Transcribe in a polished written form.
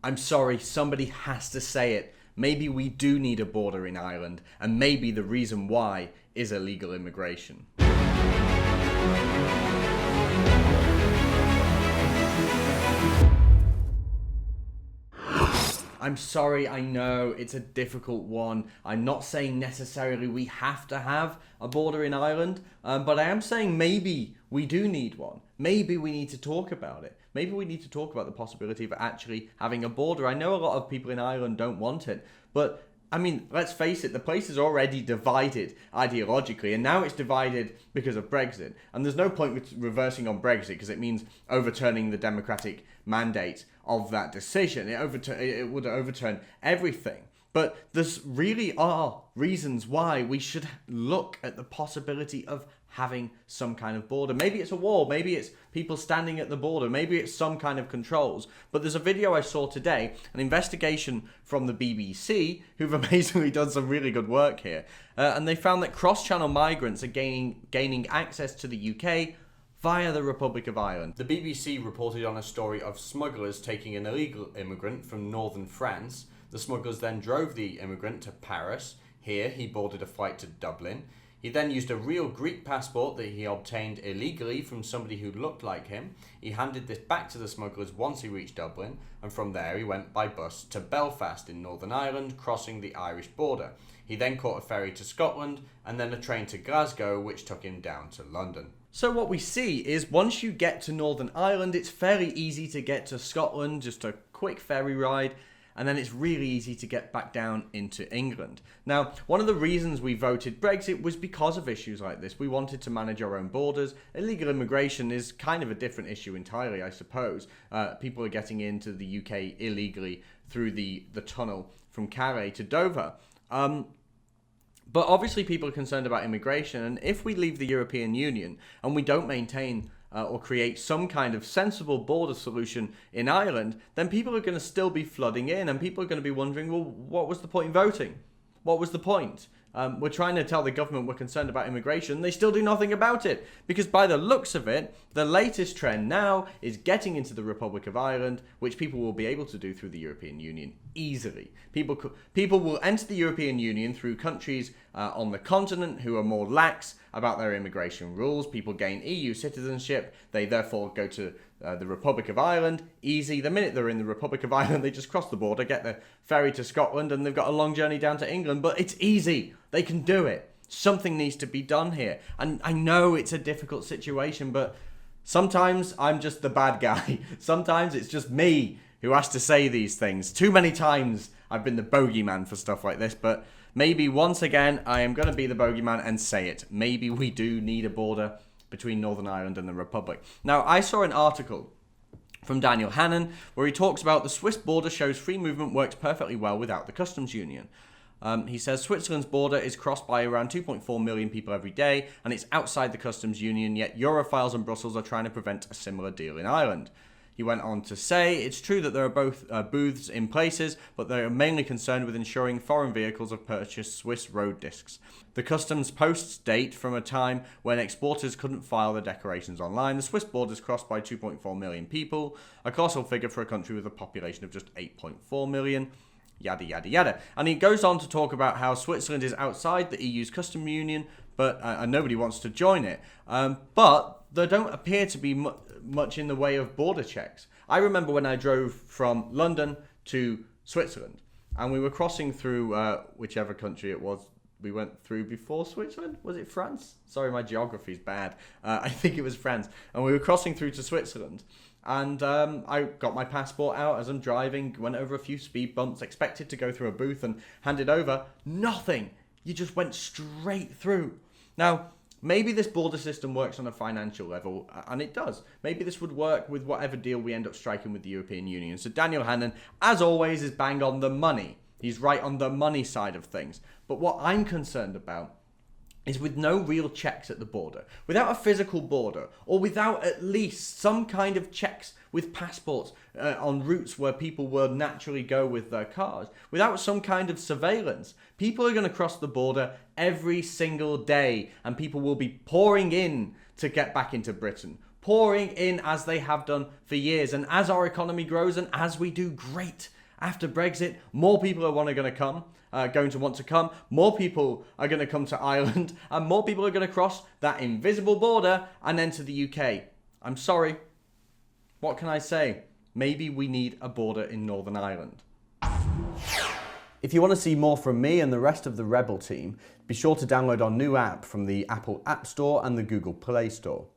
I'm sorry, somebody has to say it. Maybe we do need a border in Ireland, and maybe the reason why is illegal immigration. I'm sorry, I know it's a difficult one. I'm not saying necessarily we have to have a border in Ireland, but I am saying maybe we do need one. Maybe we need to talk about it. Maybe we need to talk about the possibility of actually having a border. I know a lot of people in Ireland don't want it, but I mean, let's face it, the place is already divided ideologically, and now it's divided because of Brexit. And there's no point with reversing on Brexit because it means overturning the democratic mandate of that decision. It would overturn everything. But there's really are reasons why we should look at the possibility of having some kind of border. Maybe it's a wall, maybe it's people standing at the border, maybe it's some kind of controls. But there's a video I saw today, an investigation from the BBC, who've amazingly done some really good work here, and they found that cross-channel migrants are gaining access to the UK via the Republic of Ireland. The BBC reported on a story of smugglers taking an illegal immigrant from northern France. The smugglers then drove the immigrant to Paris. Here, he boarded a flight to Dublin. He then used a real Greek passport that he obtained illegally from somebody who looked like him. He handed this back to the smugglers once he reached Dublin, and from there he went by bus to Belfast in Northern Ireland, crossing the Irish border. He then caught a ferry to Scotland, and then a train to Glasgow, which took him down to London. So what we see is once you get to Northern Ireland, it's fairly easy to get to Scotland, just a quick ferry ride, and then it's really easy to get back down into England. Now, one of the reasons we voted Brexit was because of issues like this. We wanted to manage our own borders. Illegal immigration is kind of a different issue entirely, I suppose. People are getting into the UK illegally through the tunnel from Calais to Dover. But obviously people are concerned about immigration, and if we leave the European Union and we don't maintain or create some kind of sensible border solution in Ireland, then people are going to still be flooding in, and people are going to be wondering, well, what was the point in voting? What was the point? We're trying to tell the government we're concerned about immigration. They still do nothing about it. Because by the looks of it, the latest trend now is getting into the Republic of Ireland, which people will be able to do through the European Union easily. People will enter the European Union through countries on the continent who are more lax about their immigration rules. People gain EU citizenship. They therefore go to the Republic of Ireland. Easy. The minute they're in the Republic of Ireland, they just cross the border, get the ferry to Scotland, and they've got a long journey down to England. But it's easy. They can do it. Something needs to be done here. And I know it's a difficult situation, but sometimes I'm just the bad guy. Sometimes it's just me who has to say these things. Too many times I've been the bogeyman for stuff like this, but maybe once again I am going to be the bogeyman and say it. Maybe we do need a border between Northern Ireland and the Republic. Now, I saw an article from Daniel Hannan where he talks about the Swiss border shows free movement works perfectly well without the customs union. He says Switzerland's border is crossed by around 2.4 million people every day, and it's outside the customs union, yet Europhiles and Brussels are trying to prevent a similar deal in Ireland. He went on to say, it's true that there are both booths in places, but they are mainly concerned with ensuring foreign vehicles have purchased Swiss road discs. The customs posts date from a time when exporters couldn't file their declarations online. The Swiss border is crossed by 2.4 million people, a colossal figure for a country with a population of just 8.4 million. Yada, yada, yada. And he goes on to talk about how Switzerland is outside the EU's customs union, but and nobody wants to join it. But there don't appear to be much in the way of border checks. I remember when I drove from London to Switzerland, and we were crossing through whichever country it was we went through before Switzerland. Was it France? Sorry, my geography's bad. I think it was France. And we were crossing through to Switzerland. And I got my passport out as I'm driving, went over a few speed bumps, expected to go through a booth and hand it over. Nothing. You just went straight through. Now, maybe this border system works on a financial level, and it does. Maybe this would work with whatever deal we end up striking with the European Union. So Daniel Hannan, as always, is bang on the money. He's right on the money side of things. But what I'm concerned about is with no real checks at the border, without a physical border, or without at least some kind of checks with passports on routes where people will naturally go with their cars, without some kind of surveillance, people are going to cross the border every single day, and people will be pouring in to get back into Britain, pouring in as they have done for years. And as our economy grows and as we do great after Brexit, more people are going to want to come. More people are going to come to Ireland, and more people are going to cross that invisible border and enter the UK. I'm sorry. What can I say? Maybe we need a border in Northern Ireland. If you want to see more from me and the rest of the Rebel team, be sure to download our new app from the Apple App Store and the Google Play Store.